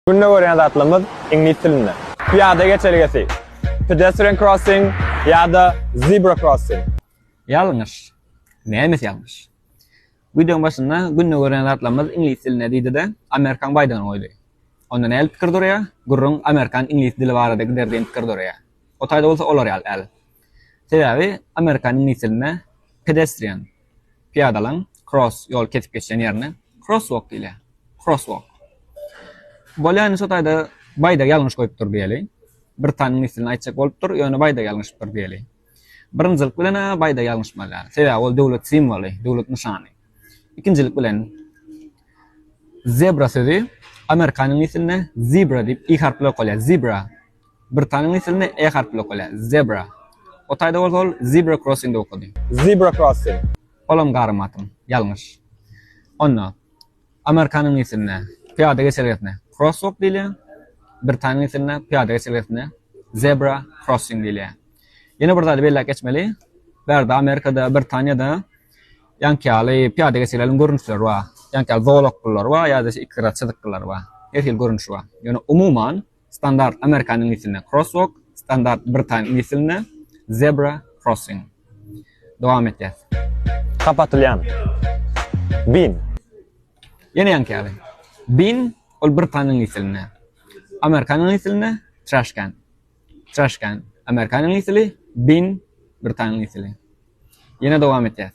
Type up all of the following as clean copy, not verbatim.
Günde öğrenen atlımız İngiliz tilinde. Piyada geçergesi. Pedestrian crossing ya da zebra crossing. Yanlış. Neymiş yanlış? Videonun başında günde öğrenen atlamız İngiliz diline deydi de Amerikan baydan oydu. Ondan el fikir oraya, gurrun Amerikan İngiliz dili baradaki derdiğin fikir oraya. O tayda olsa olar el. Sebebi Amerikan İngiliz diline pedestrian, piyadalan, cross, yol kesip geçen yerine crosswalk ile. Crosswalk. Bolani so tayda bayda yanlış koyup dur diyeli. Bir tane İngiliz dilini aytsak olup dur, yani bayda yanlış dur diyeli. Birinchilik bilan bayda yanlış malar. Sebebi ol devlet simvoli, devlet nişanı. İkincilik bilan zebra sözü Amerikan İngiliz diline zebra deb ilk harf bilan qo'yiladi. Zebra. Britaniya tilinde e harf bilan qo'yiladi. Zebra. O tayda ol zebra crossing deb o'qidi. Zebra crossing. Olam g'arimatim. Yanlış. Onna Amerikan İngiliz diline piyoda geçergetine crosswalk deyiladi. Britaniya tilinde piyoda geçergetine zebra crossing deyiladi. Yana bir tane belli geçmeli. Berda Amerika'da, Britaniya'da yankali piyoda geçerlerin görünüşleri var. Yankali zoologlar var ya da ikrat sıdıklar var. Her yıl görünüş var. Yani umuman standart Amerikan İngiliz dilinde crosswalk, standart Britaniya İngiliz dilinde zebra crossing. Devam edeceğiz. Kapatılyan. Bin. Yine yankali. Bin ol Britaniya İngiliz dilinde. Amerikan İngiliz dilinde trash can. Trash can. Amerikan İngiliz dili, bin Britaniya İngiliz dili. Yine devam edeceğiz.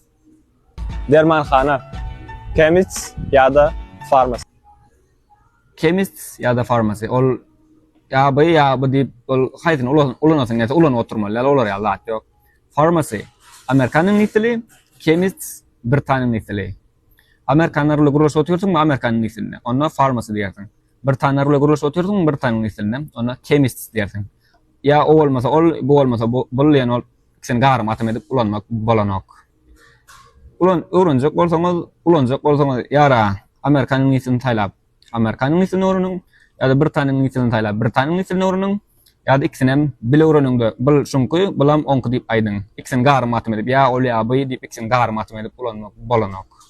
Dermanxana. Chemist ya da pharmacy. Chemist ya da pharmacy. Ol ya bu deyip ol hayatın ulan olsun ya ulan oturmalı. Ya olur ya Allah yok. Pharmacy. Amerikan İngiliz dili, chemist Britaniya İngiliz dili. Amerikanlarla guruluş oturuyorsun mu Amerikan İngiliz dilinde. Ona pharmacy diyersin. Britanlarla guruluş oturuyorsun mu Britaniya İngiliz dilinde. Ona chemist diyersin. Ya o olmasa bu olmasa bu yani ol sen garım atım edip ulanmak bolanok. Ulanacak olsanız yara Amerikan İngiliz'ini taylap. Amerikan İngiliz'ini öğrenin ya da Britaniya İngiliz'ini taylap. Britaniya İngiliz'ini öğrenin ya da ikisinin bile öğrenin de bil şunku bilam onku deyip aydın. İkisini garım atım edip ya ol ya bu deyip ikisini garım atım edip ulanmak bolanok.